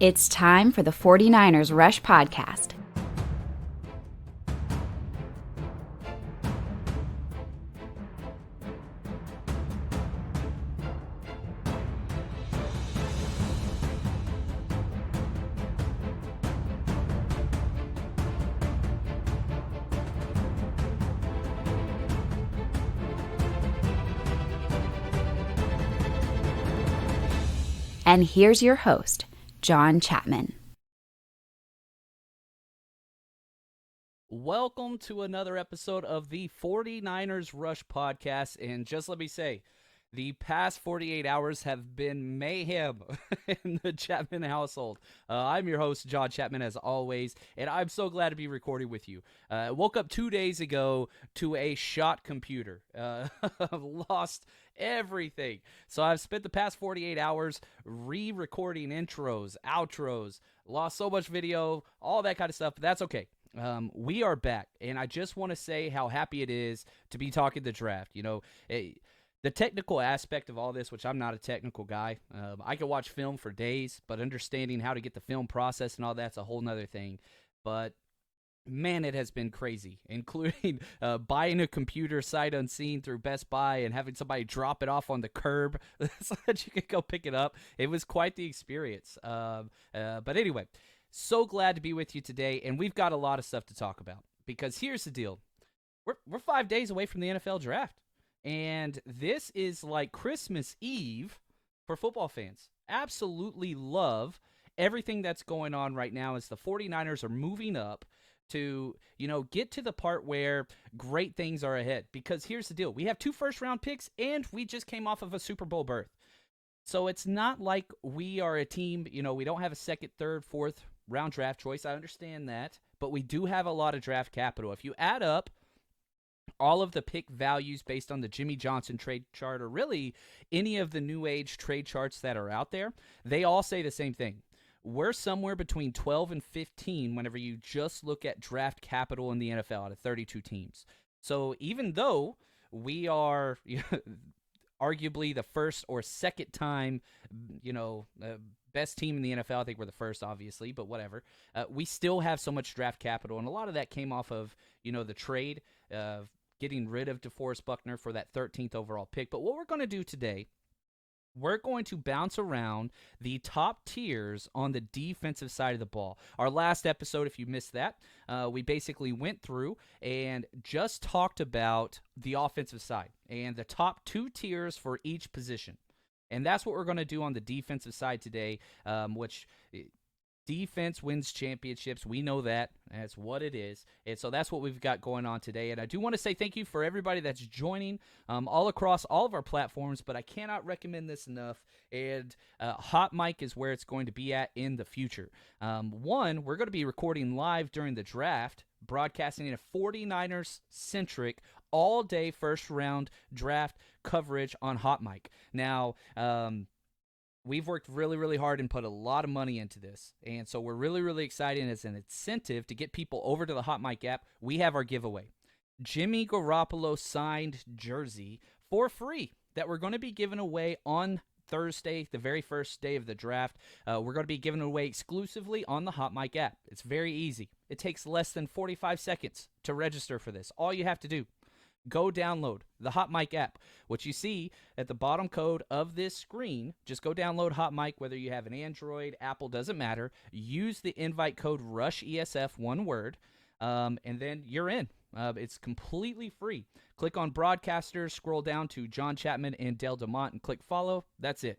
It's time for the 49ers Rush Podcast. And here's your host, John Chapman. Welcome to another episode of the 49ers Rush Podcast. And just let me say, the past 48 hours have been mayhem in the Chapman household. I'm your host, John Chapman, as always, and I'm so glad to be recording with you. I woke up 2 days ago to a shot computer. I've lost everything. So I've spent the past 48 hours re-recording intros, outros, lost so much video, all that kind of stuff, but that's okay. We are back, and I just want to say how happy it is to be talking the draft. You know, the technical aspect of all this, which I'm not a technical guy, I could watch film for days, but understanding how to get the film process and all that's a whole nother thing. But man, it has been crazy, including buying a computer sight unseen through Best Buy and having somebody drop it off on the curb so that you could go pick it up. It was quite the experience. But anyway, so glad to be with you today, and we've got a lot of stuff to talk about because here's the deal. We're 5 days away from the NFL draft, and this is like Christmas Eve for football fans. Absolutely love everything that's going on right now as the 49ers are moving up to, get to the part where great things are ahead. Because here's the deal. We have 2 first-round picks, and we just came off of a Super Bowl berth. So it's not like we are a team, we don't have a second, third, fourth round draft choice. I understand that. But we do have a lot of draft capital. If you add up all of the pick values based on the Jimmy Johnson trade chart, or really any of the new age trade charts that are out there, they all say the same thing. We're somewhere between 12 and 15 whenever you just look at draft capital in the NFL out of 32 teams. So even though we are arguably the first or second time, best team in the NFL, I think we're the first, obviously, but whatever. We still have so much draft capital, and a lot of that came off of, the trade of getting rid of DeForest Buckner for that 13th overall pick. But what we're going to do today, we're going to bounce around the top tiers on the defensive side of the ball. Our last episode, if you missed that, we basically went through and just talked about the offensive side and the top 2 tiers for each position. And that's what we're going to do on the defensive side today, which defense wins championships. We know that. That's what it is. And so that's what we've got going on today. And I do want to say thank you for everybody that's joining all across all of our platforms, but I cannot recommend this enough. And Hot Mic is where it's going to be at in the future. One, we're going to be recording live during the draft, broadcasting in a 49ers-centric all-day first-round draft coverage on Hot Mic. Now, we've worked really, really hard and put a lot of money into this. And so we're really, really excited. And as an incentive to get people over to the Hot Mic app, we have our giveaway. Jimmy Garoppolo signed jersey for free that we're going to be giving away on Thursday, the very first day of the draft. We're going to be giving it away exclusively on the Hot Mic app. It's very easy. It takes less than 45 seconds to register for this. All you have to do, go download the Hot Mic app. What you see at the bottom code of this screen, just go download Hot Mic, whether you have an Android, Apple, doesn't matter. Use the invite code RUSHESF, one word, and then you're in. It's completely free. Click on Broadcasters, scroll down to John Chapman and Dale DeMont, and click follow. That's it.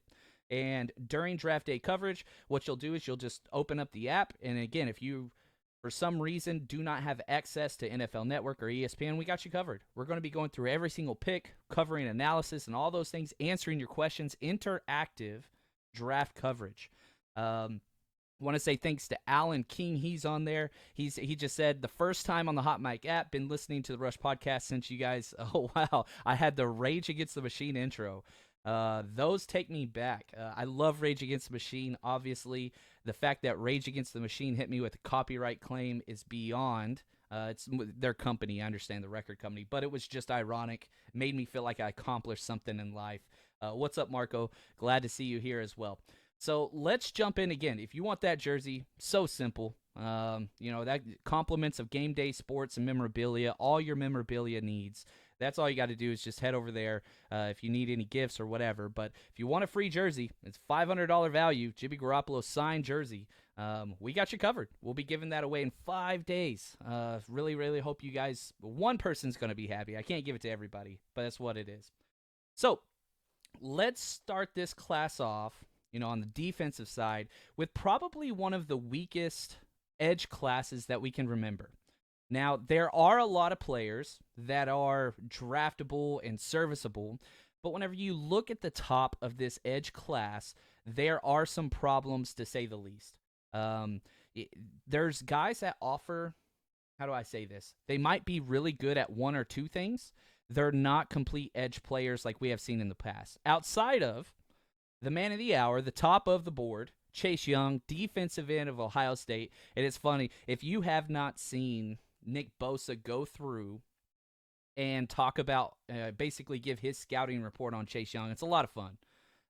And during draft day coverage, what you'll do is you'll just open up the app, and again, if you for some reason do not have access to NFL Network or ESPN, we got you covered. We're going to be going through every single pick, covering analysis and all those things, answering your questions, interactive draft coverage. I want to say thanks to Alan King. He's on there. He just said, the first time on the Hot Mic app, been listening to the Rush podcast since you guys, oh wow, I had the Rage Against the Machine intro. Those take me back. I love Rage Against the Machine. Obviously, the fact that Rage Against the Machine hit me with a copyright claim is beyond. It's their company. I understand, the record company, but it was just ironic. Made me feel like I accomplished something in life. What's up, Marco? Glad to see you here as well. So let's jump in again. If you want that jersey, so simple. That compliments of game day sports and memorabilia, all your memorabilia needs. That's all you got to do is just head over there if you need any gifts or whatever. But if you want a free jersey, it's $500 value, Jimmy Garoppolo signed jersey. We got you covered. We'll be giving that away in 5 days. Really, really hope you guys, one person's going to be happy. I can't give it to everybody, but that's what it is. So let's start this class off, on the defensive side with probably one of the weakest edge classes that we can remember. Now, there are a lot of players that are draftable and serviceable, but whenever you look at the top of this edge class, there are some problems to say the least. There's guys that offer, how do I say this? They might be really good at one or two things. They're not complete edge players like we have seen in the past. Outside of the man of the hour, the top of the board, Chase Young, defensive end of Ohio State. And it's funny, if you have not seen Nick Bosa go through and talk about, basically give his scouting report on Chase Young, it's a lot of fun.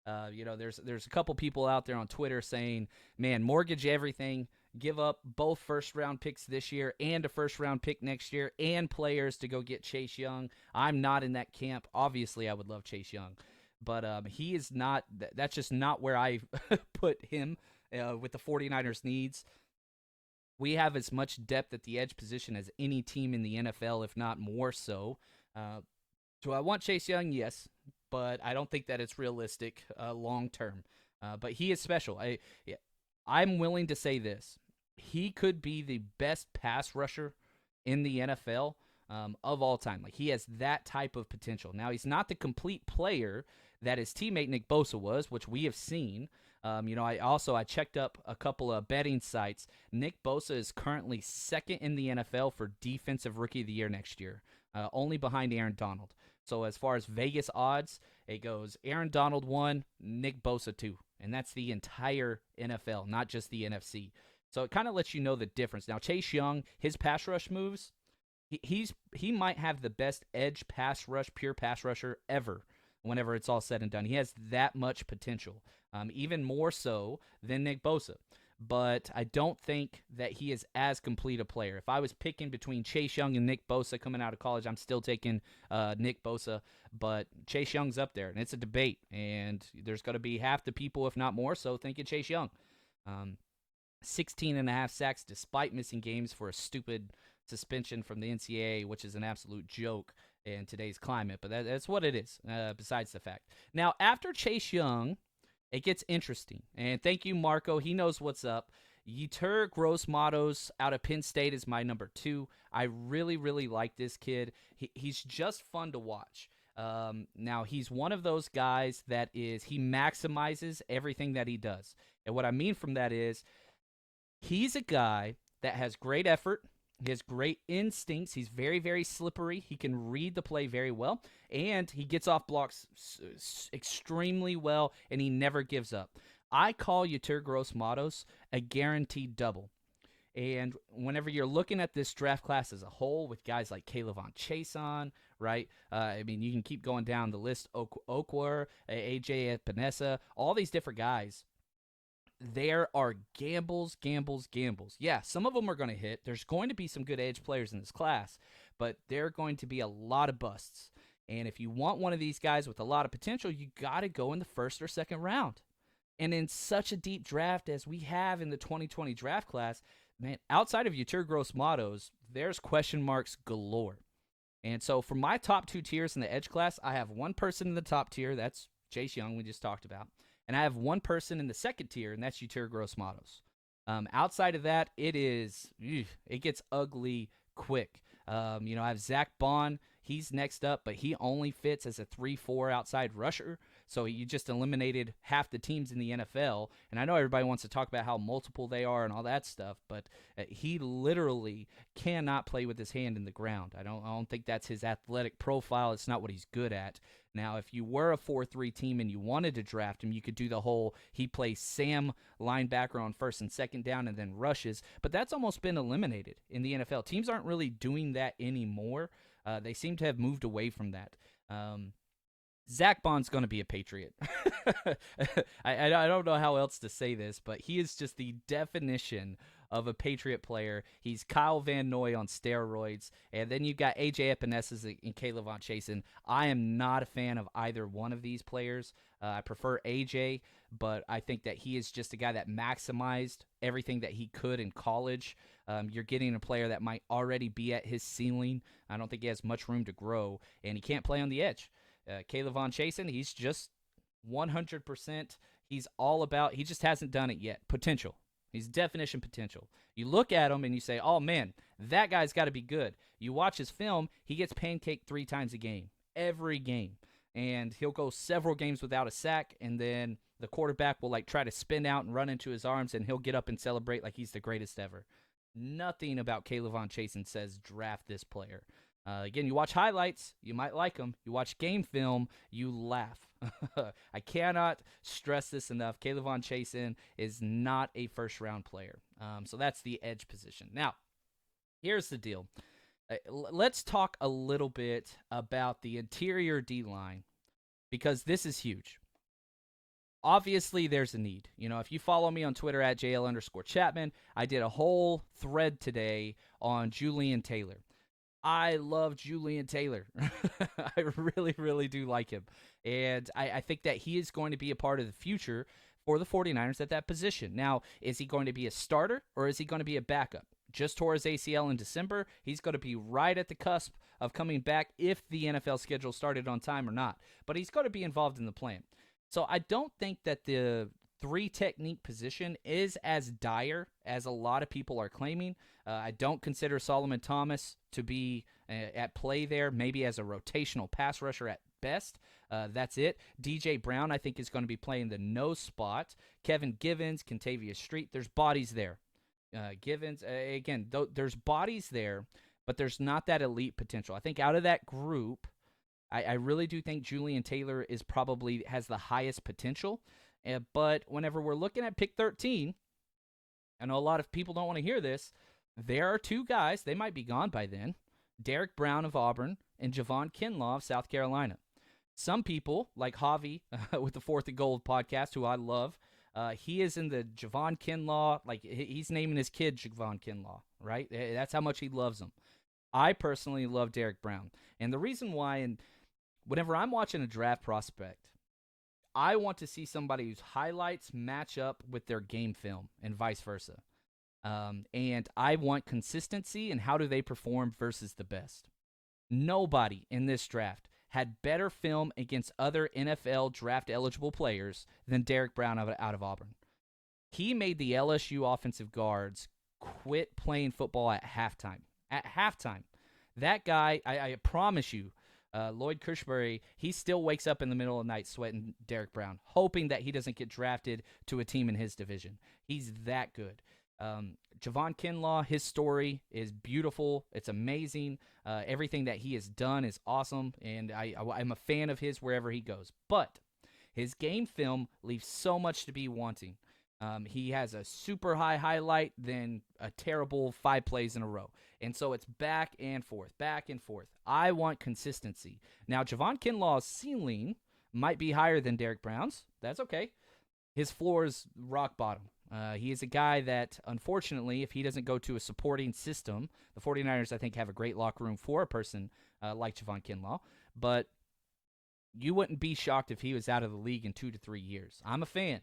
There's a couple people out there on Twitter saying, man, mortgage everything, give up both first-round picks this year and a first-round pick next year and players to go get Chase Young. I'm not in that camp. Obviously, I would love Chase Young. But he is not – that's just not where I put him with the 49ers' needs. We have as much depth at the edge position as any team in the NFL, if not more so. Do I want Chase Young? Yes, but I don't think that it's realistic long term. But he is special. I'm willing to say this. He could be the best pass rusher in the NFL of all time. Like, he has that type of potential. Now, he's not the complete player that his teammate Nick Bosa was, which we have seen. I checked up a couple of betting sites. Nick Bosa is currently second in the NFL for Defensive Rookie of the Year next year, only behind Aaron Donald. So as far as Vegas odds, it goes Aaron Donald 1, Nick Bosa 2. And that's the entire NFL, not just the NFC. So it kind of lets you know the difference. Now, Chase Young, his pass rush moves, he might have the best edge pass rush, pure pass rusher ever whenever it's all said and done. He has that much potential, even more so than Nick Bosa. But I don't think that he is as complete a player. If I was picking between Chase Young and Nick Bosa coming out of college, I'm still taking Nick Bosa. But Chase Young's up there, and it's a debate. And there's going to be half the people, if not more so, thinking Chase Young. 16 and a half sacks despite missing games for a stupid suspension from the NCAA, which is an absolute joke in today's climate. But that's what it is, besides the fact. Now, after Chase Young, it gets interesting. And thank you, Marco. He knows what's up. Yetur Gross-Matos out of Penn State is my number 2. I really, really like this kid. He's just fun to watch. Now, he's one of those guys that he maximizes everything that he does. And what I mean from that is he's a guy that has great effort. He has great instincts. He's very, very slippery. He can read the play very well, and he gets off blocks extremely well, and he never gives up. I call Yetur Gross-Matos a guaranteed double. And whenever you're looking at this draft class as a whole with guys like Kayvon Chason, right? You can keep going down the list. Okwar, AJ Epinesa, all these different guys. There are gambles. Yeah, some of them are going to hit. There's going to be some good edge players in this class, but there are going to be a lot of busts. And if you want one of these guys with a lot of potential, you got to go in the first or second round. And in such a deep draft as we have in the 2020 draft class, man, outside of Yetur Gross-Matos, there's question marks galore. And so for my top 2 tiers in the edge class, I have one person in the top tier. That's Chase Young, we just talked about. And I have one person in the second tier, and that's Yetur Gross-Matos. Outside of that, it gets ugly quick. I have Zach Bond. He's next up, but he only fits as a 3-4 outside rusher. So you just eliminated half the teams in the NFL. And I know everybody wants to talk about how multiple they are and all that stuff, but he literally cannot play with his hand in the ground. I don't think that's his athletic profile. It's not what he's good at. Now, if you were a 4-3 team and you wanted to draft him, you could do the whole he plays Sam linebacker on first and second down and then rushes. But that's almost been eliminated in the NFL. Teams aren't really doing that anymore. They seem to have moved away from that. Zach Bond's going to be a Patriot. I don't know how else to say this, but he is just the definition of a Patriot player. He's Kyle Van Noy on steroids. And then you've got A.J. Epinesa and Caleb Von Chasen. I am not a fan of either one of these players. I prefer A.J., but I think that he is just a guy that maximized everything that he could in college. You're getting a player that might already be at his ceiling. I don't think he has much room to grow, and he can't play on the edge. Caleb Von Chasen, he's just 100%. He's all about, he just hasn't done it yet. Potential. He's definition potential. You look at him and you say, oh man, that guy's got to be good. You watch his film, he gets pancaked 3 times a game, every game. And he'll go several games without a sack, and then the quarterback will try to spin out and run into his arms, and he'll get up and celebrate like he's the greatest ever. Nothing about Caleb Von Chasen says draft this player. Again, you watch highlights, you might like him. You watch game film, you laugh. I cannot stress this enough. Caleb Von Chasen is not a first-round player. So that's the edge position. Now, here's the deal. Let's talk a little bit about the interior D-line, because this is huge. Obviously, there's a need. If you follow me on Twitter at JL_Chapman, I did a whole thread today on Julian Taylor. I love Julian Taylor. I really, really do like him. And I think that he is going to be a part of the future for the 49ers at that position. Now, is he going to be a starter or is he going to be a backup? Just tore his ACL in December. He's going to be right at the cusp of coming back if the NFL schedule started on time or not. But he's going to be involved in the plan. So I don't think that the 3 technique position is as dire as a lot of people are claiming. I don't consider Solomon Thomas to be at play there, maybe as a rotational pass rusher at best. That's it. DJ Brown, I think, is going to be playing the nose spot. Kevin Givens, Kentavious Street, there's bodies there. Givens, again, there's bodies there, but there's not that elite potential. I think out of that group, I really do think Julian Taylor is probably has the highest potential. But whenever we're looking at pick 13, I know a lot of people don't want to hear this. There are 2 guys, they might be gone by then, Derek Brown of Auburn and Javon Kinlaw of South Carolina. Some people, like Javi with the Fourth and Gold podcast, who I love, he is in the Javon Kinlaw, he's naming his kid Javon Kinlaw, right? That's how much he loves him. I personally love Derek Brown. And the reason why, and whenever I'm watching a draft prospect, I want to see somebody whose highlights match up with their game film and vice versa. And I want consistency and how do they perform versus the best. Nobody in this draft had better film against other NFL draft-eligible players than Derek Brown out of Auburn. He made the LSU offensive guards quit playing football at halftime. At halftime. That guy, I promise you, Lloyd Kirshbury, he still wakes up in the middle of the night sweating Derek Brown, hoping that he doesn't get drafted to a team in his division. He's that good. Javon Kinlaw, his story is beautiful. It's amazing. Everything that he has done is awesome, and I'm a fan of his wherever he goes. But his game film leaves so much to be wanting. He has a super high highlight, then a terrible 5 plays in a row. And so it's back and forth, back and forth. I want consistency. Now, Javon Kinlaw's ceiling might be higher than Derek Brown's. That's okay. His floor is rock bottom. He is a guy that, unfortunately, if he doesn't go to a supporting system, the 49ers, I think, have a great locker room for a person like Javon Kinlaw. But you wouldn't be shocked if he was out of the league in 2 to 3 years. I'm a fan.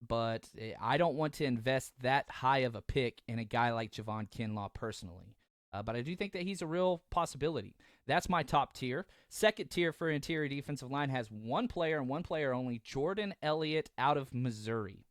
But I don't want to invest that high of a pick in a guy like Javon Kinlaw personally. But I do think that he's a real possibility. That's my top tier. Second tier for interior defensive line has 1 player and 1 player only, Jordan Elliott out of Missouri.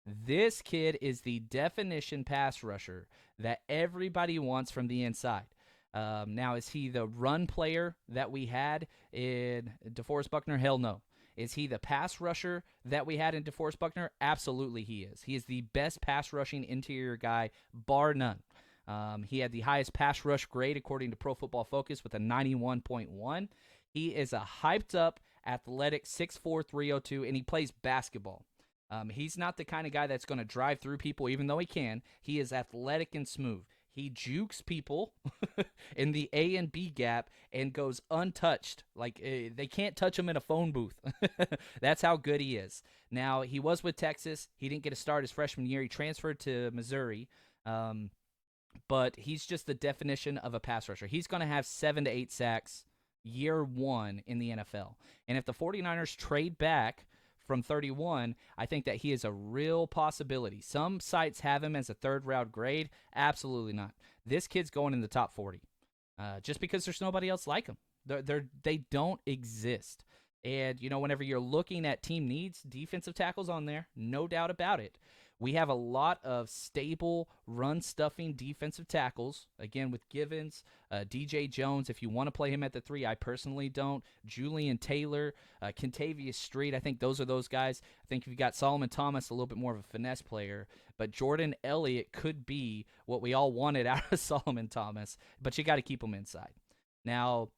This kid is the definition pass rusher that everybody wants from the inside. Now, is he the run player that we had in DeForest Buckner? Hell no. Is he the pass rusher that we had in DeForest Buckner? Absolutely he is. He is the best pass rushing interior guy, bar none. He had the highest pass rush grade according to Pro Football Focus with a 91.1. He is a hyped up, athletic 6'4", 302, and he plays basketball. He's not the kind of guy that's going to drive through people, even though he can. He is athletic and smooth. He jukes people in the A and B gap and goes untouched. Like they can't touch him in a phone booth. That's how good he is. Now, he was with Texas. He didn't get a start his freshman year. He transferred to Missouri. But he's just the definition of a pass rusher. He's going to have 7 to 8 sacks year one in the NFL. And if the 49ers trade back from 31, I think that he is a real possibility. Some sites have him as a third-round grade. Absolutely not. This kid's going in the top 40 just because there's nobody else like him. They don't exist. And, whenever you're looking at team needs, defensive tackles on there, no doubt about it. We have a lot of stable, run-stuffing defensive tackles. Again, with Givens, DJ Jones, if you want to play him at the 3, I personally don't. Julian Taylor, Kentavious Street, I think those are those guys. I think if you got Solomon Thomas, a little bit more of a finesse player. But Jordan Elliott could be what we all wanted out of Solomon Thomas, but you got to keep him inside. Now,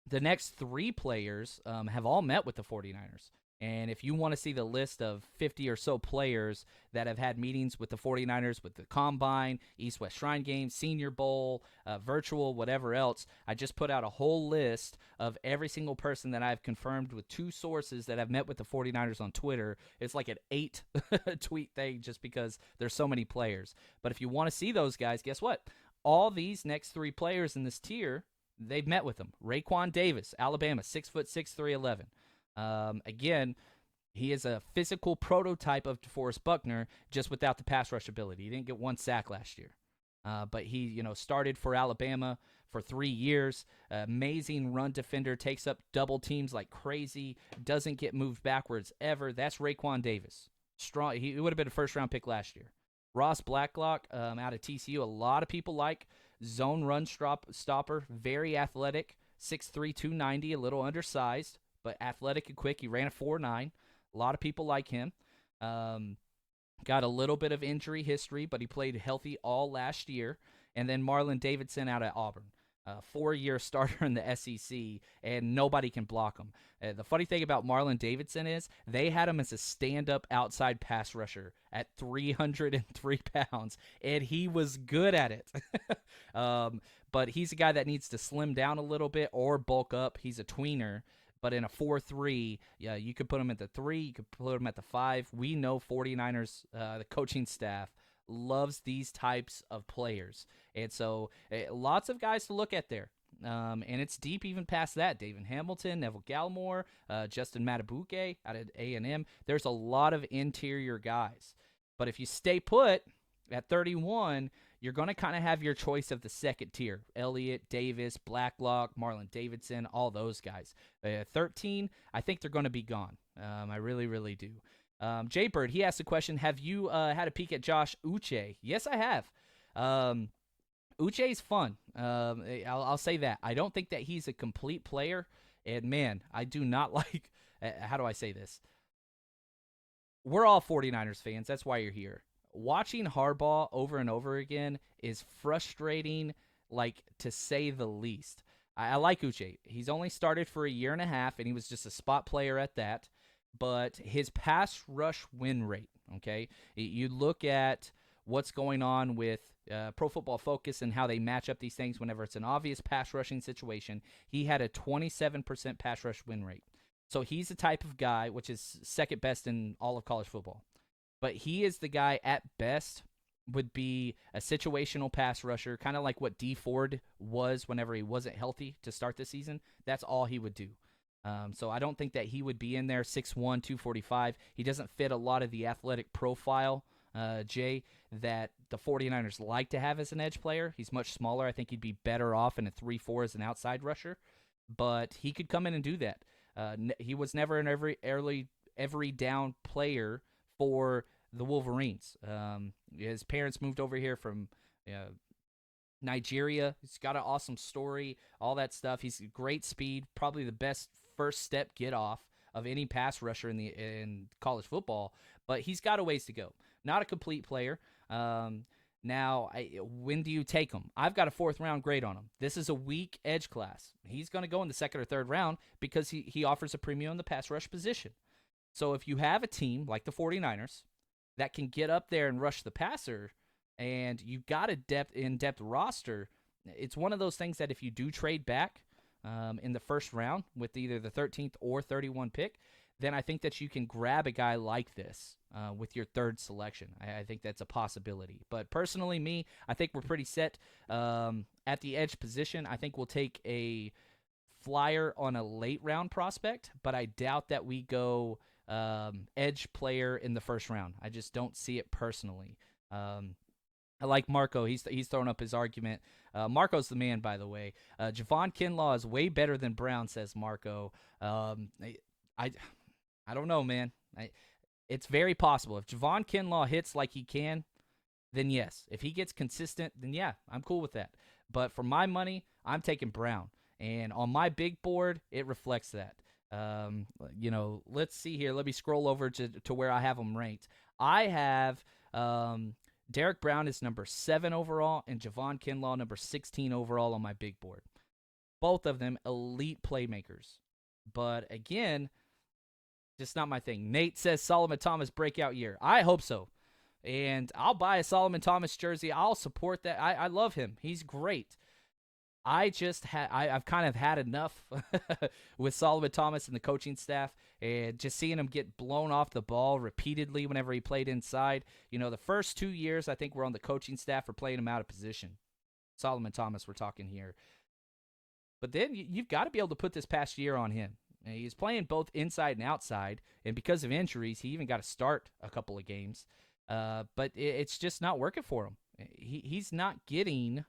the next 3 players have all met with the 49ers. And if you want to see the list of 50 or so players that have had meetings with the 49ers, with the Combine, East-West Shrine Game, Senior Bowl, virtual, whatever else, I just put out a whole list of every single person that I've confirmed with 2 sources that have met with the 49ers on Twitter. It's like an 8 tweet thing just because there's so many players. But if you want to see those guys, guess what? All these next 3 players in this tier, they've met with them. Raekwon Davis, Alabama, 6'6", 311. Again, he is a physical prototype of DeForest Buckner, just without the pass rush ability. He didn't get 1 sack last year. But he, started for Alabama for 3 years. Amazing run defender, takes up double teams like crazy, doesn't get moved backwards ever. That's Raekwon Davis. Strong. He would have been a first-round pick last year. Ross Blacklock out of TCU, a lot of people like zone run stopper, very athletic, 6'3", 290, a little undersized, but athletic and quick. He ran a 4.9. A lot of people like him. Got a little bit of injury history, but he played healthy all last year. And then Marlon Davidson out of Auburn. 4-year starter in the SEC, and nobody can block him. The funny thing about Marlon Davidson is they had him as a stand-up outside pass rusher at 303 pounds, and he was good at it. But he's a guy that needs to slim down a little bit or bulk up. He's a tweener. But in a 4-3, yeah, you could put him at the 3, you could put him at the 5. We know 49ers, the coaching staff, loves these types of players. And so lots of guys to look at there. And it's deep even past that. David Hamilton, Neville Gallimore, Justin Matabuke out of A&M. There's a lot of interior guys. But if you stay put at 31, you're going to kind of have your choice of the second tier. Elliott, Davis, Blacklock, Marlon Davidson, all those guys. 13, I think they're going to be gone. I really, really do. Jay Bird, he asked a question, have you had a peek at Josh Uche? Yes, I have. Uche's fun. I'll say that. I don't think that he's a complete player. And, man, I do not like how do I say this? We're all 49ers fans. That's why you're here. Watching Harbaugh over and over again is frustrating, like, to say the least. I like Uche. He's only started for a year and a half, and he was just a spot player at that. But his pass rush win rate, okay? You look at what's going on with Pro Football Focus and how they match up these things whenever it's an obvious pass rushing situation. He had a 27% pass rush win rate. So he's the type of guy, which is second best in all of college football. But he is the guy at best would be a situational pass rusher, kind of like what Dee Ford was whenever he wasn't healthy to start the season. That's all he would do. So I don't think that he would be in there 6'1", 245. He doesn't fit a lot of the athletic profile, Jay, that the 49ers like to have as an edge player. He's much smaller. I think he'd be better off in a 3-4 as an outside rusher. But he could come in and do that. He was never an every down player for the Wolverines. His parents moved over here from Nigeria. He's got an awesome story, all that stuff. He's great speed, probably the best first step get off of any pass rusher in college football, but he's got a ways to go. Not a complete player. Now, when do you take him? I've got a 4th round grade on him. This is a weak edge class. He's going to go in the 2nd or 3rd round because he offers a premium in the pass rush position. So if you have a team like the 49ers that can get up there and rush the passer, and you've got a in-depth roster. It's one of those things that if you do trade back in the first round with either the 13th or 31 pick, then I think that you can grab a guy like this with your third selection. I think that's a possibility. But personally, I think we're pretty set at the edge position. I think we'll take a flyer on a late round prospect, but I doubt that we go edge player in the first round. I just don't see it personally. I like Marco. He's thrown up his argument. Marco's the man, by the way. Javon Kinlaw is way better than Brown, says Marco. I don't know, man. It's very possible. If Javon Kinlaw hits like he can, then yes. If he gets consistent, then yeah, I'm cool with that. But for my money, I'm taking Brown. And on my big board, it reflects that. Let's see here. Let me scroll over to where I have them ranked. I have Derek Brown is number 7 overall, and Javon Kinlaw number 16 overall on my big board. Both of them elite playmakers. But again, just not my thing. Nate says Solomon Thomas breakout year. I hope so. And I'll buy a Solomon Thomas jersey. I'll support that. I love him. He's great. I've kind of had enough with Solomon Thomas and the coaching staff, and just seeing him get blown off the ball repeatedly whenever he played inside. The first 2 years I think we're on the coaching staff for playing him out of position. Solomon Thomas, we're talking here. But then you've got to be able to put this past year on him. He's playing both inside and outside, and because of injuries, he even got to start a couple of games. But it's just not working for him. He's not getting,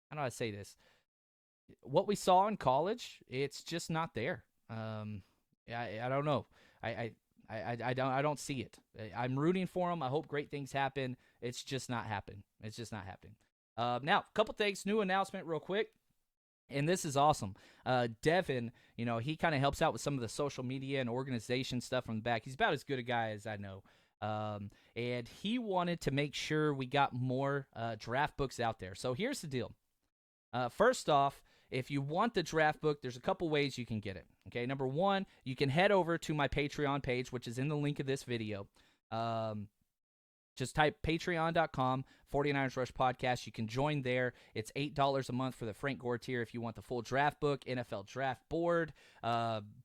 how do I say this? What we saw in college, it's just not there. I don't know. I don't see it. I'm rooting for him. I hope great things happen. It's just not happening. Now, a couple things. New announcement real quick. And this is awesome. Devin, he kind of helps out with some of the social media and organization stuff from the back. He's about as good a guy as I know. And he wanted to make sure we got more draft books out there. So here's the deal. First off, if you want the draft book, there's a couple ways you can get it. Okay, number one, you can head over to my Patreon page, which is in the link of this video. Just type patreon.com, 49ers Rush Podcast. You can join there. It's $8 a month for the Frank Gore tier if you want the full draft book, NFL draft board,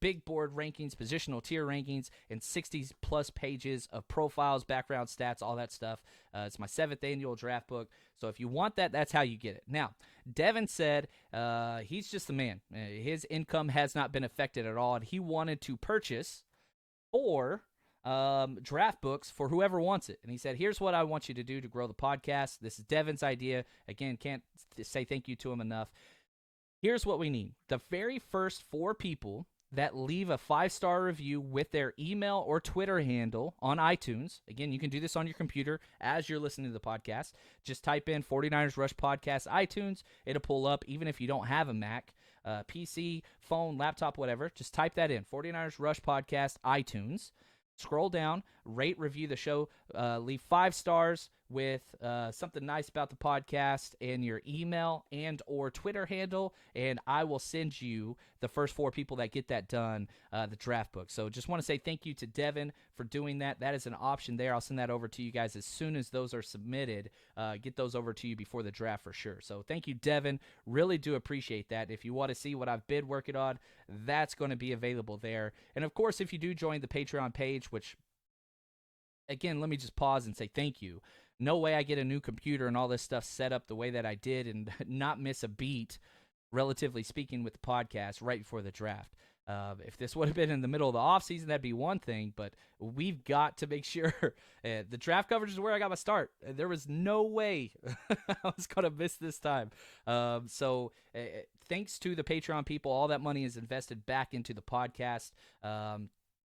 big board rankings, positional tier rankings, and 60-plus pages of profiles, background stats, all that stuff. It's my 7th annual draft book. So if you want that, that's how you get it. Now, Devin said he's just the man. His income has not been affected at all, and he wanted to purchase 4 draft books for whoever wants it. And he said, here's what I want you to do to grow the podcast. This is Devin's idea. Again, can't say thank you to him enough. Here's what we need. The very first 4 people that leave a 5-star review with their email or Twitter handle on iTunes. Again, you can do this on your computer as you're listening to the podcast. Just type in 49ers Rush Podcast iTunes. It'll pull up even if you don't have a Mac, PC, phone, laptop, whatever. Just type that in, 49ers Rush Podcast iTunes. Scroll down, rate, review the show, leave 5 stars with something nice about the podcast and your email and or Twitter handle, and I will send you the first 4 people that get that done, the draft book. So just want to say thank you to Devin for doing that. That is an option there. I'll send that over to you guys as soon as those are submitted. Get those over to you before the draft for sure. So thank you, Devin. Really do appreciate that. If you want to see what I've been working on, that's going to be available there. And of course, if you do join the Patreon page, which, again, let me just pause and say thank you. No way I get a new computer and all this stuff set up the way that I did and not miss a beat, relatively speaking, with the podcast right before the draft. If this would have been in the middle of the offseason, that'd be one thing, but we've got to make sure the draft coverage is where I got my start. There was no way I was going to miss this time. So thanks to the Patreon people, all that money is invested back into the podcast,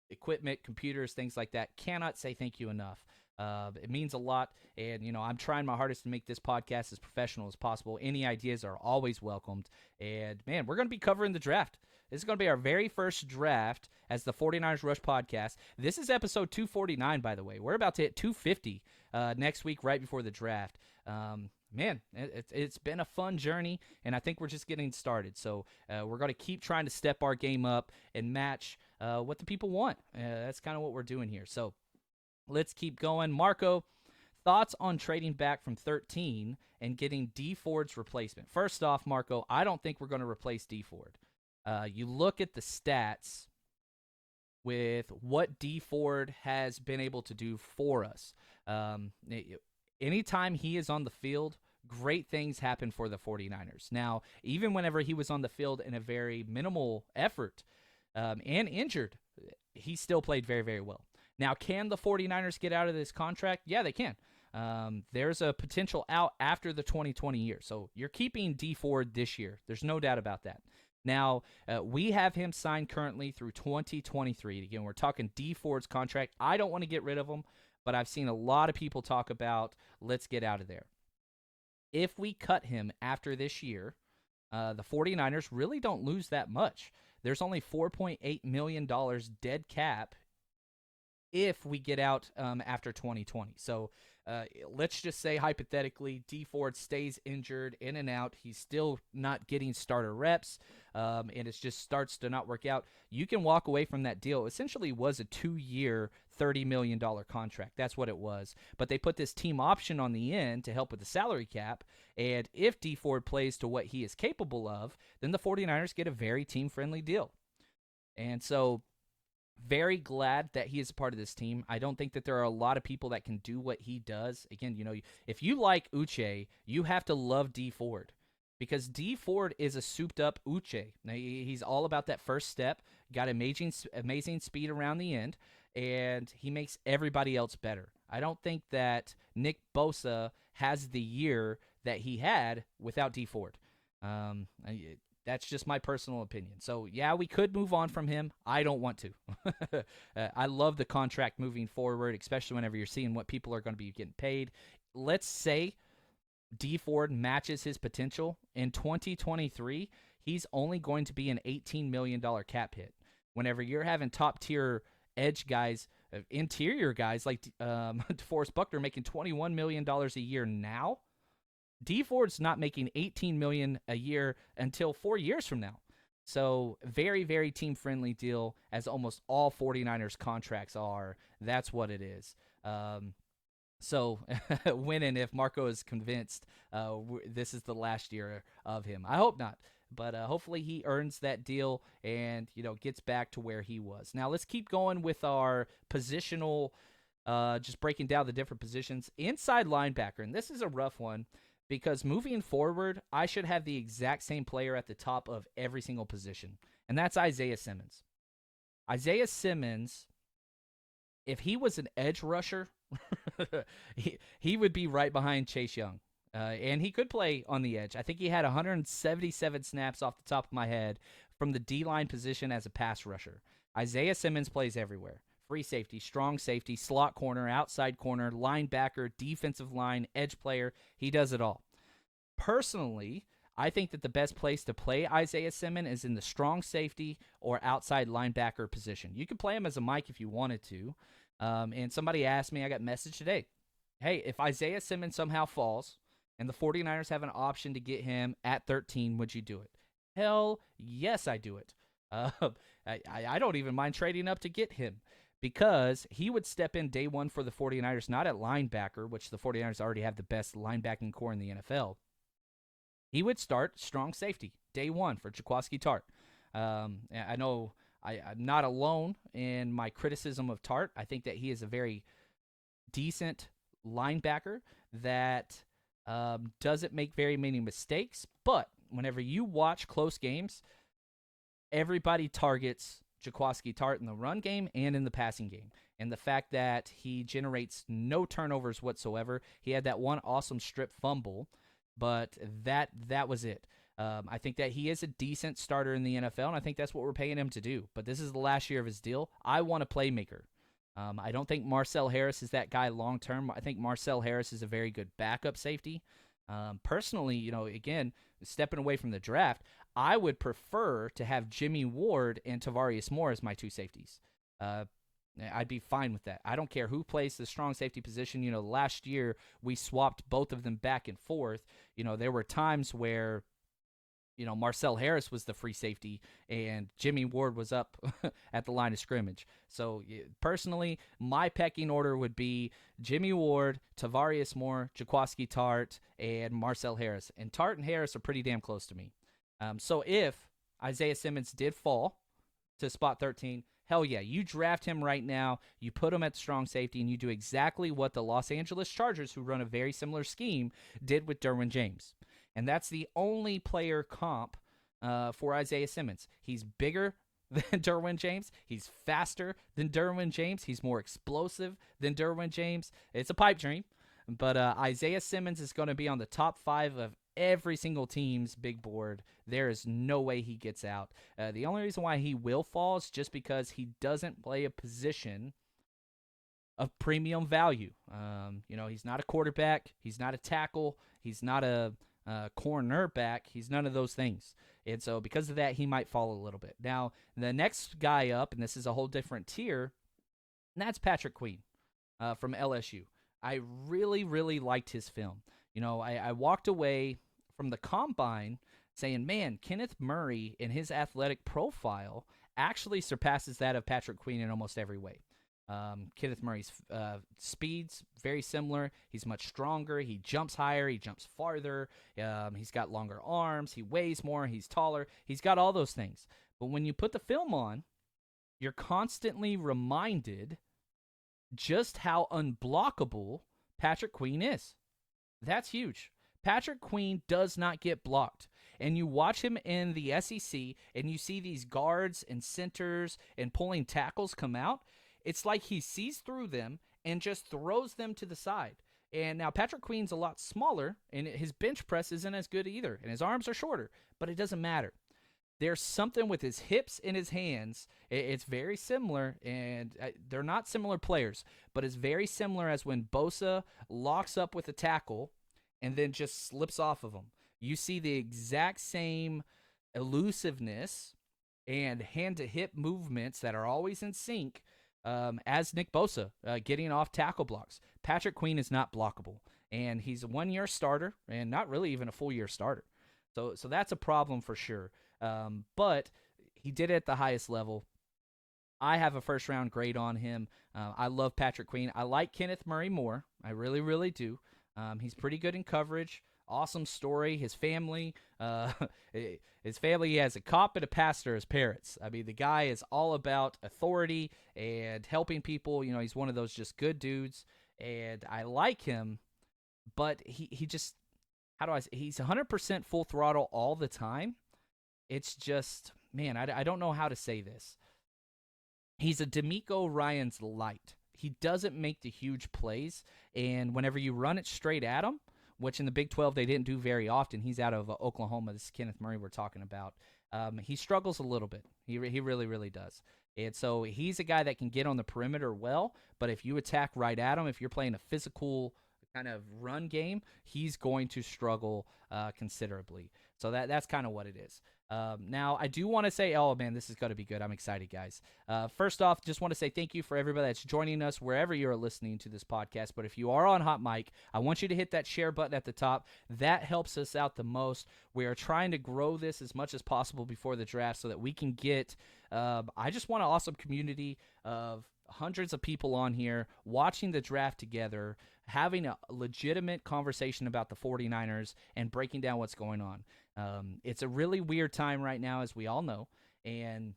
equipment, computers, things like that. Cannot say thank you enough. It means a lot, and, I'm trying my hardest to make this podcast as professional as possible. Any ideas are always welcomed, and, man, we're going to be covering the draft. This is going to be our very first draft as the 49ers Rush Podcast. This is episode 249, by the way. We're about to hit 250 next week right before the draft. Man, it's been a fun journey, and I think we're just getting started. So we're going to keep trying to step our game up and match what the people want. That's kind of what we're doing here. So let's keep going. Marco, Thoughts on trading back from 13 and getting D Ford's replacement? First off, Marco, I don't think we're going to replace D Ford. You look at the stats with what D Ford has been able to do for us. Anytime he is on the field, great things happen for the 49ers. Now, even whenever he was on the field in a very minimal effort and injured, he still played very, very well. Now, can the 49ers get out of this contract? Yeah, they can. There's a potential out after the 2020 year. So you're keeping D Ford this year. There's no doubt about that. Now, we have him signed currently through 2023. Again, we're talking D Ford's contract. I don't want to get rid of him, but I've seen a lot of people talk about let's get out of there. If we cut him after this year, the 49ers really don't lose that much. There's only $4.8 million dead cap if we get out after 2020. So let's just say, hypothetically, D Ford stays injured, in and out. He's still not getting starter reps, and it just starts to not work out. You can walk away from that deal. It essentially was a 2-year, $30 million contract. That's what it was. But they put this team option on the end to help with the salary cap, and if D Ford plays to what he is capable of, then the 49ers get a very team-friendly deal. And so very glad that he is a part of this team. I don't think that there are a lot of people that can do what he does. Again, if you like Uche, you have to love D Ford, because D Ford is a souped-up Uche. Now, he's all about that first step, got amazing speed around the end, and he makes everybody else better. I don't think that Nick Bosa has the year that he had without D Ford. That's just my personal opinion. So, yeah, we could move on from him. I don't want to. I love the contract moving forward, especially whenever you're seeing what people are going to be getting paid. Let's say D Ford matches his potential. In 2023, he's only going to be an $18 million cap hit. Whenever you're having top-tier edge guys, interior guys like DeForest Buckner making $21 million a year now, D Ford's not making $18 million a year until 4 years from now. So very, very team-friendly deal, as almost all 49ers contracts are. That's what it is. So winning if Marco is convinced this is the last year of him. I hope not. But hopefully he earns that deal and, gets back to where he was. Now let's keep going with our positional, just breaking down the different positions. Inside linebacker, and this is a rough one, because moving forward, I should have the exact same player at the top of every single position, and that's Isaiah Simmons. Isaiah Simmons, if he was an edge rusher, he would be right behind Chase Young, and he could play on the edge. I think he had 177 snaps off the top of my head from the D-line position as a pass rusher. Isaiah Simmons plays everywhere. Free safety, strong safety, slot corner, outside corner, linebacker, defensive line, edge player. He does it all. Personally, I think that the best place to play Isaiah Simmons is in the strong safety or outside linebacker position. You could play him as a Mike if you wanted to. And somebody asked me, I got a message today, hey, if Isaiah Simmons somehow falls and the 49ers have an option to get him at 13, would you do it? Hell yes, I do it. I don't even mind trading up to get him, because he would step in day one for the 49ers, not at linebacker, which the 49ers already have the best linebacking core in the NFL. He would start strong safety day one for Jaquiski Tartt. I know I'm not alone in my criticism of Tartt. I think that he is a very decent linebacker that doesn't make very many mistakes, but whenever you watch close games, everybody targets Jaquiski Tartt in the run game and in the passing game. And the fact that he generates no turnovers whatsoever. He had that one awesome strip fumble, but that was it. I think that he is a decent starter in the NFL, and I think that's what we're paying him to do. But this is the last year of his deal. I want a playmaker. I don't think Marcel Harris is that guy long term. I think Marcel Harris is a very good backup safety. Personally, again, stepping away from the draft, I would prefer to have Jimmy Ward and Tavarius Moore as my two safeties. I'd be fine with that. I don't care who plays the strong safety position. Last year we swapped both of them back and forth. There were times where, Marcel Harris was the free safety, and Jimmy Ward was up at the line of scrimmage. So personally, my pecking order would be Jimmy Ward, Tavarius Moore, Jaquaski Tart, and Marcel Harris. And Tart and Harris are pretty damn close to me. So if Isaiah Simmons did fall to spot 13, hell yeah, you draft him right now, you put him at the strong safety, and you do exactly what the Los Angeles Chargers, who run a very similar scheme, did with Derwin James. And that's the only player comp for Isaiah Simmons. He's bigger than Derwin James. He's faster than Derwin James. He's more explosive than Derwin James. It's a pipe dream, but Isaiah Simmons is going to be on the top 5 of every single team's big board. There is no way he gets out. The only reason why he will fall is just because he doesn't play a position of premium value. He's not a quarterback. He's not a tackle. He's not a cornerback. He's none of those things. And so because of that, he might fall a little bit. Now, the next guy up, and this is a whole different tier, and that's Patrick Queen from LSU. I really, really liked his film. I walked away from the combine saying, man, Kenneth Murray in his athletic profile actually surpasses that of Patrick Queen in almost every way. Kenneth Murray's speed's very similar. He's much stronger. He jumps higher. He jumps farther. He's got longer arms. He weighs more. He's taller. He's got all those things. But when you put the film on, you're constantly reminded just how unblockable Patrick Queen is. That's huge. Patrick Queen does not get blocked. And you watch him in the SEC, and you see these guards and centers and pulling tackles come out. It's like he sees through them and just throws them to the side. And now Patrick Queen's a lot smaller, and his bench press isn't as good either, and his arms are shorter, but it doesn't matter. There's something with his hips and his hands. It's very similar, and they're not similar players, but it's very similar as when Bosa locks up with a tackle and then just slips off of him. You see the exact same elusiveness and hand-to-hip movements that are always in sync as Nick Bosa getting off tackle blocks. Patrick Queen is not blockable, and he's a one-year starter and not really even a full-year starter. So that's a problem for sure. But he did it at the highest level. I have a first-round grade on him. I love Patrick Queen. I like Kenneth Murray more. I really, really do. He's pretty good in coverage. Awesome story. His family, he has a cop and a pastor as parents. I mean, the guy is all about authority and helping people. He's one of those just good dudes, and I like him, but he just, he's 100% full throttle all the time. It's just, man, I don't know how to say this. He's a D'Amico Ryans light. He doesn't make the huge plays, and whenever you run it straight at him, which in the Big 12 they didn't do very often. He's out of Oklahoma. This is Kenneth Murray we're talking about. He struggles a little bit. He really, really does. And so he's a guy that can get on the perimeter well, but if you attack right at him, if you're playing a physical kind of run game, he's going to struggle considerably. So that's kind of what it is. Now, I do want to say, oh, man, this is going to be good. I'm excited, guys. First off, just want to say thank you for everybody that's joining us wherever you're listening to this podcast. But if you are on Hot Mic, I want you to hit that share button at the top. That helps us out the most. We are trying to grow this as much as possible before the draft so that we can get I just want an awesome community of hundreds of people on here watching the draft together, having a legitimate conversation about the 49ers and breaking down what's going on. It's a really weird time right now, as we all know, and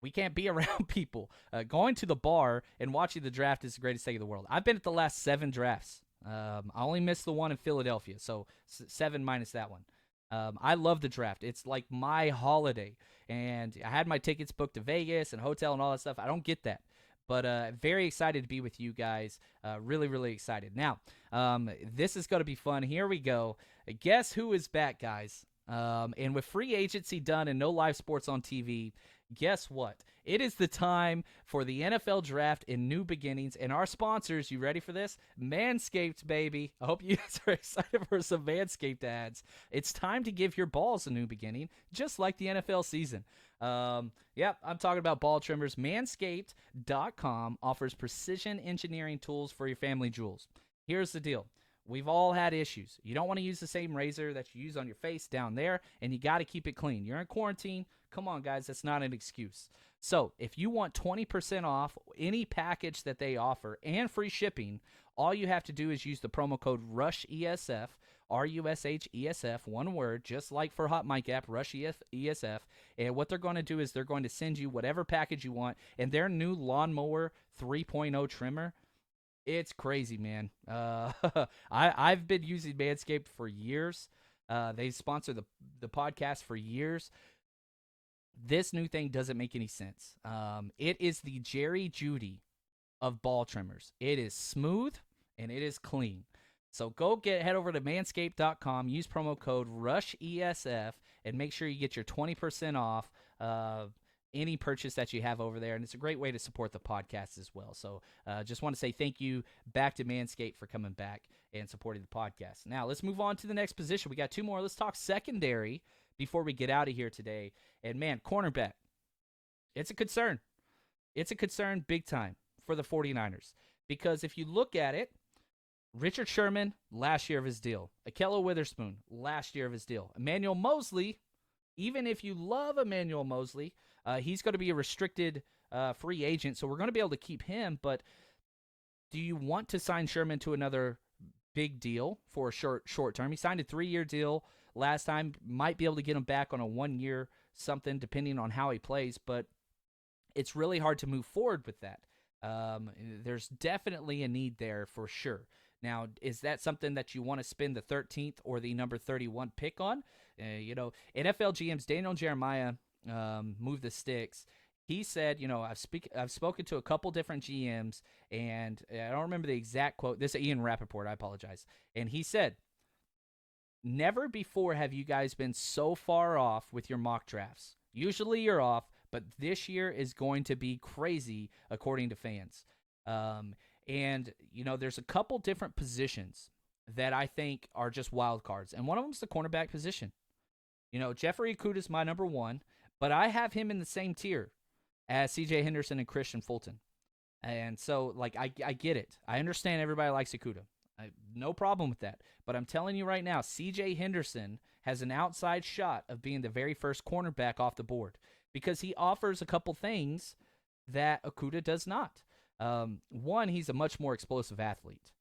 we can't be around people. Going to the bar and watching the draft is the greatest thing in the world. I've been at the last 7 drafts. I only missed the one in Philadelphia, so 7 minus that one. I love the draft. It's like my holiday, and I had my tickets booked to Vegas and hotel and all that stuff. I don't get that. But very excited to be with you guys. Really, really excited. Now, this is going to be fun. Here we go. Guess who is back, guys? And with free agency done and no live sports on TV, guess what? It is the time for the NFL draft and new beginnings. And our sponsors, you ready for this? Manscaped, baby. I hope you guys are excited for some Manscaped ads. It's time to give your balls a new beginning, just like the NFL season. Yep, I'm talking about ball trimmers. Manscaped.com offers precision engineering tools for your family jewels. Here's the deal. We've all had issues. You don't want to use the same razor that you use on your face down there, and you got to keep it clean. You're in quarantine. Come on, guys. That's not an excuse. So if you want 20% off any package that they offer and free shipping, all you have to do is use the promo code RUSHESF, RUSHESF, one word, just like for Hot Mic app, RUSHESF. And what they're going to do is they're going to send you whatever package you want, and their new Lawnmower 3.0 trimmer, it's crazy, man. I've been using Manscaped for years. They sponsor the podcast for years. This new thing doesn't make any sense. It is the Jerry Judy of ball trimmers. It is smooth and it is clean. So head over to manscaped.com, use promo code RUSHESF, and make sure you get your 20% off any purchase that you have over there. And it's a great way to support the podcast as well. So just want to say thank you back to Manscaped for coming back and supporting the podcast. Now let's move on to the next position. We got two more. Let's talk secondary before we get out of here today. And man, cornerback, it's a concern. It's a concern big time for the 49ers. Because if you look at it, Richard Sherman, last year of his deal. Ahkello Witherspoon, last year of his deal. Emmanuel Mosley, even if you love Emmanuel Mosley, he's going to be a restricted free agent, so we're going to be able to keep him. But do you want to sign Sherman to another big deal for a short term? He signed a 3-year deal last time. Might be able to get him back on a 1-year something, depending on how he plays. But it's really hard to move forward with that. There's definitely a need there for sure. Now, is that something that you want to spend the 13th or the number 31 pick on? NFL GMs Daniel Jeremiah moved the sticks. He said, I've spoken to a couple different GMs, and I don't remember the exact quote. This is Ian Rappaport. I apologize. And he said, never before have you guys been so far off with your mock drafts. Usually you're off, but this year is going to be crazy, according to fans. And, there's a couple different positions that I think are just wild cards. And one of them is the cornerback position. Jeffrey Okudah is my number one, but I have him in the same tier as C.J. Henderson and Christian Fulton. And so, I get it. I understand everybody likes Okudah. No problem with that. But I'm telling you right now, C.J. Henderson has an outside shot of being the very first cornerback off the board because he offers a couple things that Okudah does not. One, he's a much more explosive athlete.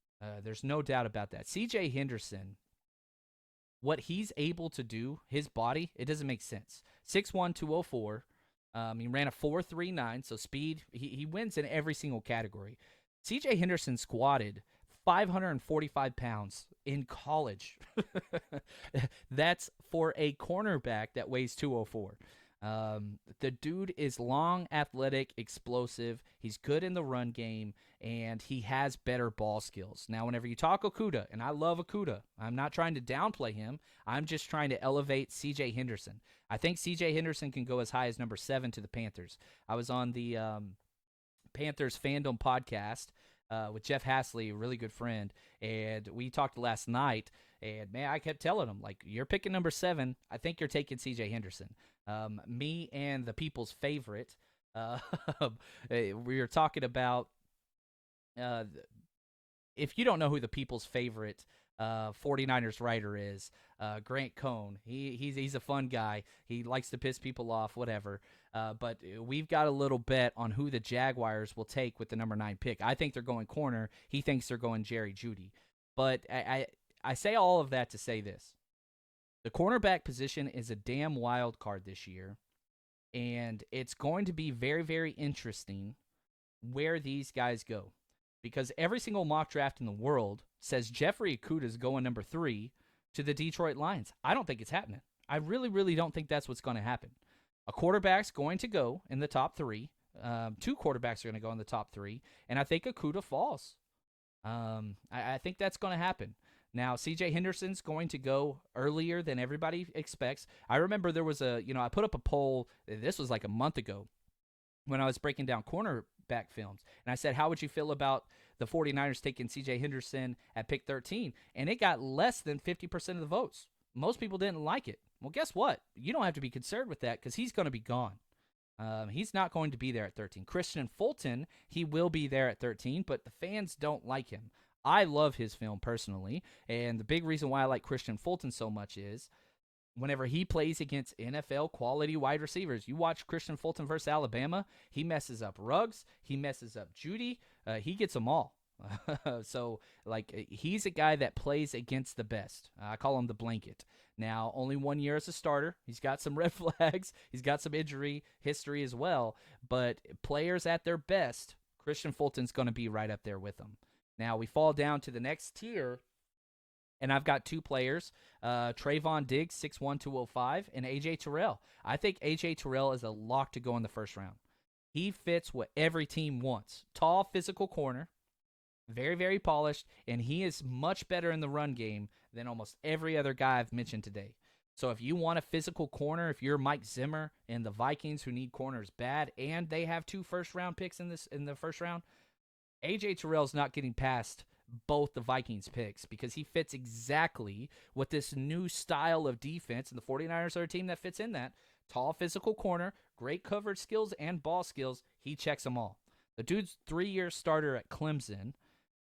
There's no doubt about that. C.J. Henderson, what he's able to do, his body, it doesn't make sense. 6'1", 204. He ran a 4.39, so speed, he wins in every single category. C.J. Henderson squatted 545 pounds in college. That's for a cornerback that weighs 204. The dude is long, athletic, explosive. He's good in the run game, and he has better ball skills. Now, whenever you talk Okudah, and I love Okudah, I'm not trying to downplay him. I'm just trying to elevate C.J. Henderson. I think C.J. Henderson can go as high as number 7 to the Panthers. I was on the Panthers Fandom podcast with Jeff Hasley, a really good friend, and we talked last night, and, man, I kept telling him, you're picking number 7. I think you're taking C.J. Henderson. Me and the people's favorite, we were talking about, if you don't know who the people's favorite 49ers writer is, Grant Cohn. He's a fun guy. He likes to piss people off, whatever. But we've got a little bet on who the Jaguars will take with the number 9 pick. I think they're going corner. He thinks they're going Jerry Judy. But I say all of that to say this. The cornerback position is a damn wild card this year, and it's going to be very, very interesting where these guys go because every single mock draft in the world says Jeffrey Okudah is going number 3 to the Detroit Lions. I don't think it's happening. I really, really don't think that's what's going to happen. A quarterback's going to go in the top 3. 2 quarterbacks are going to go in the top 3, and I think Okudah falls. I think that's going to happen. Now, C.J. Henderson's going to go earlier than everybody expects. I remember there was I put up a poll, this was like a month ago, when I was breaking down cornerback films. And I said, how would you feel about the 49ers taking C.J. Henderson at pick 13? And it got less than 50% of the votes. Most people didn't like it. Well, guess what? You don't have to be concerned with that because he's going to be gone. He's not going to be there at 13. Christian Fulton, he will be there at 13, but the fans don't like him. I love his film personally, and the big reason why I like Christian Fulton so much is whenever he plays against NFL quality wide receivers. You watch Christian Fulton versus Alabama, he messes up Ruggs, he messes up Judy, he gets them all. So, like, he's a guy that plays against the best. I call him the blanket. Now, only 1 year as a starter. He's got some red flags. He's got some injury history as well. But players at their best, Christian Fulton's going to be right up there with them. Now, we fall down to the next tier, and I've got two players, Trayvon Diggs, 6'1", 205, and A.J. Terrell. I think A.J. Terrell is a lock to go in the first round. He fits what every team wants. Tall, physical corner, very, very polished, and he is much better in the run game than almost every other guy I've mentioned today. So if you want a physical corner, if you're Mike Zimmer and the Vikings who need corners bad, and they have 2 first-round picks in the first round, A.J. Terrell's not getting past both the Vikings picks because he fits exactly what this new style of defense, and the 49ers are a team that fits in that. Tall, physical corner, great coverage skills and ball skills. He checks them all. The dude's 3-year starter at Clemson,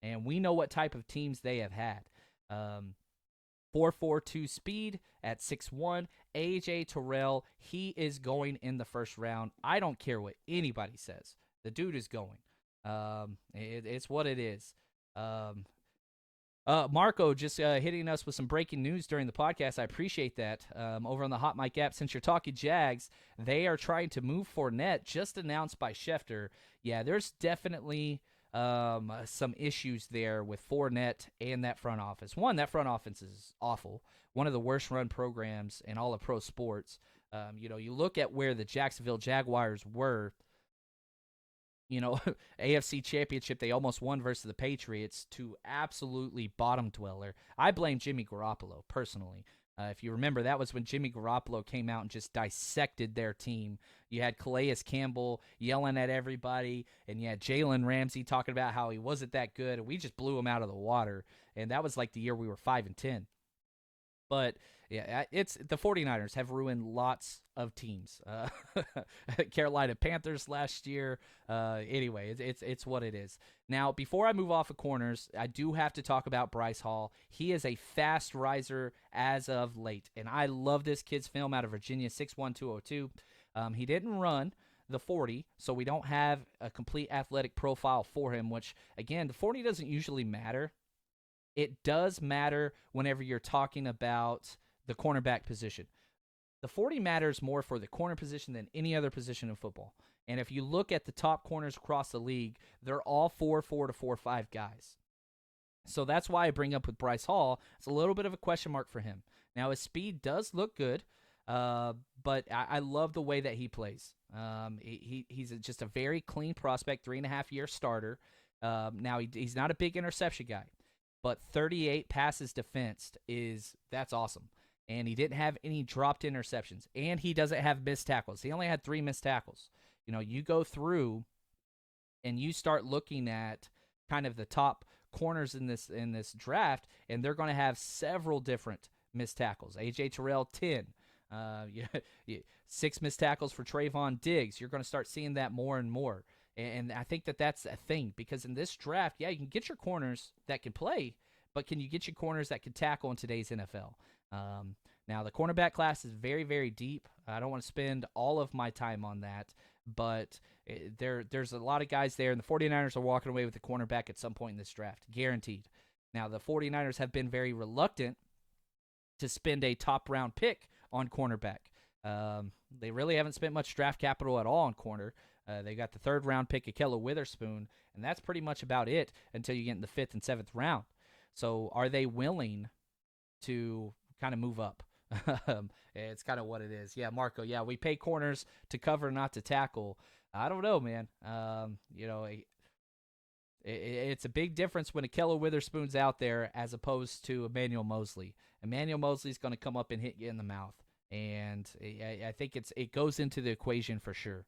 and we know what type of teams they have had. 4.42 speed at 6'1". A.J. Terrell, he is going in the first round. I don't care what anybody says. The dude is going. It's what it is. Marco just hitting us with some breaking news during the podcast. I appreciate that. Over on the Hot Mic app, since you're talking Jags, they are trying to move Fournette, just announced by Schefter. Yeah, there's definitely some issues there with Fournette and that front office. One, that front office is awful. One of the worst run programs in all of pro sports. You look at where the Jacksonville Jaguars were, AFC Championship, they almost won versus the Patriots, to absolutely bottom dweller. I blame Jimmy Garoppolo, personally. If you remember, that was when Jimmy Garoppolo came out and just dissected their team. You had Calais Campbell yelling at everybody, and you had Jalen Ramsey talking about how he wasn't that good, and we just blew him out of the water. And that was like the year we were 5-10. But yeah, it's the 49ers have ruined lots of teams. Carolina Panthers last year. Anyway, it's what it is. Now, before I move off of corners, I do have to talk about Bryce Hall. He is a fast riser as of late, and I love this kid's film out of Virginia, 6'1", 202. He didn't run the 40, so we don't have a complete athletic profile for him, which, again, the 40 doesn't usually matter. It does matter whenever you're talking about the cornerback position. The 40 matters more for the corner position than any other position in football. And if you look at the top corners across the league, they're all 4.4 to 4.5 guys. So that's why I bring up with Bryce Hall. It's a little bit of a question mark for him. Now, his speed does look good, but I love the way that he plays. He's just a very clean prospect, 3.5-year starter. Now, he's not a big interception guy. But 38 passes defensed that's awesome. And he didn't have any dropped interceptions. And he doesn't have missed tackles. He only had 3 missed tackles. You go through and you start looking at kind of the top corners in this draft, and they're going to have several different missed tackles. A.J. Terrell, 10. 6 missed tackles for Trayvon Diggs. You're going to start seeing that more and more. And I think that's a thing, because in this draft, yeah, you can get your corners that can play, but can you get your corners that can tackle in today's NFL? Now, the cornerback class is very, very deep. I don't want to spend all of my time on that, but there's a lot of guys there, and the 49ers are walking away with the cornerback at some point in this draft, guaranteed. Now, the 49ers have been very reluctant to spend a top-round pick on cornerback. They really haven't spent much draft capital at all on corner. They got the 3rd-round pick, Ahkello Witherspoon, and that's pretty much about it until you get in the 5th and 7th round. So are they willing to kind of move up? It's kind of what it is. Yeah, Marco, yeah, we pay corners to cover, not to tackle. I don't know, man. It's a big difference when Ahkello Witherspoon's out there as opposed to Emmanuel Mosley. Emmanuel Mosley's going to come up and hit you in the mouth, and I think it goes into the equation for sure.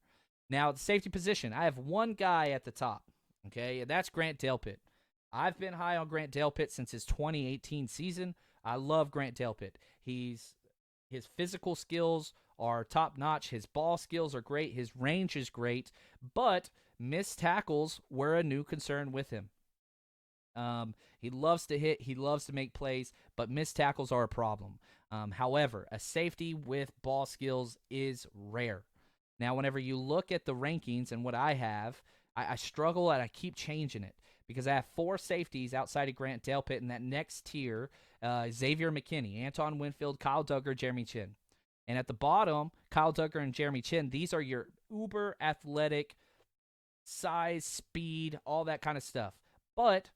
Now, the safety position, I have one guy at the top, okay, and that's Grant Delpit. I've been high on Grant Delpit since his 2018 season. I love Grant Delpit. His physical skills are top-notch. His ball skills are great. His range is great, but missed tackles were a new concern with him. He loves to hit. He loves to make plays, but missed tackles are a problem. However, a safety with ball skills is rare. Now, whenever you look at the rankings and what I have, I struggle and I keep changing it because I have 4 safeties outside of Grant Delpit in that next tier. Xavier McKinney, Anton Winfield, Kyle Duggar, Jeremy Chin. And at the bottom, Kyle Duggar and Jeremy Chin, these are your uber athletic size, speed, all that kind of stuff. But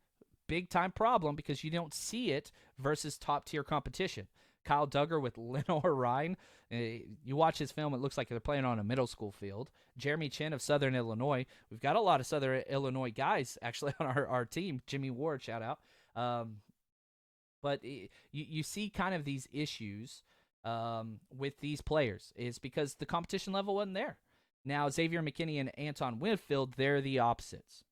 big time problem because you don't see it versus top tier competition. Kyle Duggar with Lenore Ryan. You watch his film, it looks like they're playing on a middle school field. Jeremy Chin of Southern Illinois. We've got a lot of Southern Illinois guys actually on our team. Jimmy Ward, shout out. But you see kind of these issues with these players is because the competition level wasn't there. Now, Xavier McKinney and Anton Winfield, they're the opposites.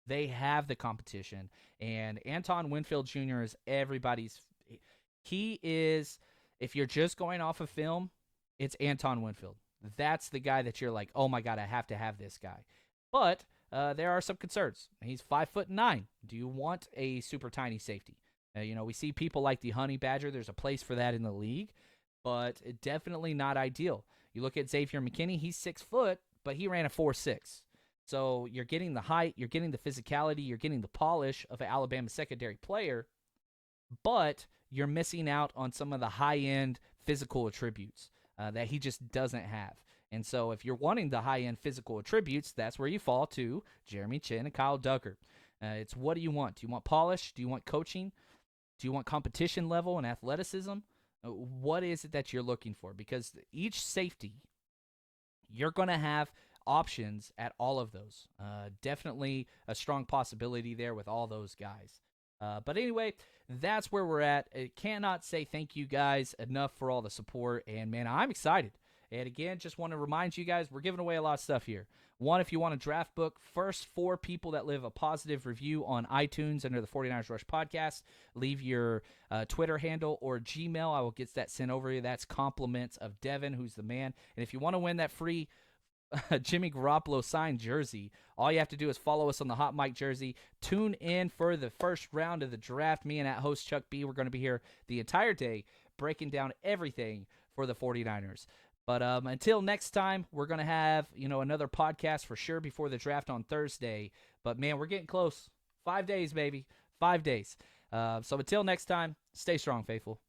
They have the competition, and Anton Winfield Jr. is everybody's. He is, if you're just going off of film, it's Anton Winfield. That's the guy that you're like, oh my God, I have to have this guy. But there are some concerns. He's 5'9". Do you want a super tiny safety? We see people like the Honey Badger. There's a place for that in the league, but definitely not ideal. You look at Xavier McKinney, he's 6 foot, but he ran a 4.6. So you're getting the height, you're getting the physicality, you're getting the polish of an Alabama secondary player, but you're missing out on some of the high-end physical attributes that he just doesn't have. And so if you're wanting the high-end physical attributes, that's where you fall to Jeremy Chin and Kyle Duggar. It's what do you want? Do you want polish? Do you want coaching? Do you want competition level and athleticism? What is it that you're looking for? Because each safety, you're going to have options at all of those. Definitely a strong possibility there with all those guys. But anyway, that's where we're at. I cannot say thank you guys enough for all the support. And, man, I'm excited. And, again, just want to remind you guys, we're giving away a lot of stuff here. One, if you want a draft book, first 4 people that leave a positive review on iTunes under the 49ers Rush podcast, leave your Twitter handle or Gmail. I will get that sent over to you. That's compliments of Devin, who's the man. And if you want to win that free Jimmy Garoppolo signed jersey, all you have to do is follow us on the Hot Mic Jersey. Tune in for the first round of the draft. Me and at host Chuck B, we're going to be here the entire day breaking down everything for the 49ers. But until next time, we're going to have another podcast for sure before the draft on Thursday. But, man, we're getting close. 5 days, baby. 5 days. So until next time, stay strong, faithful.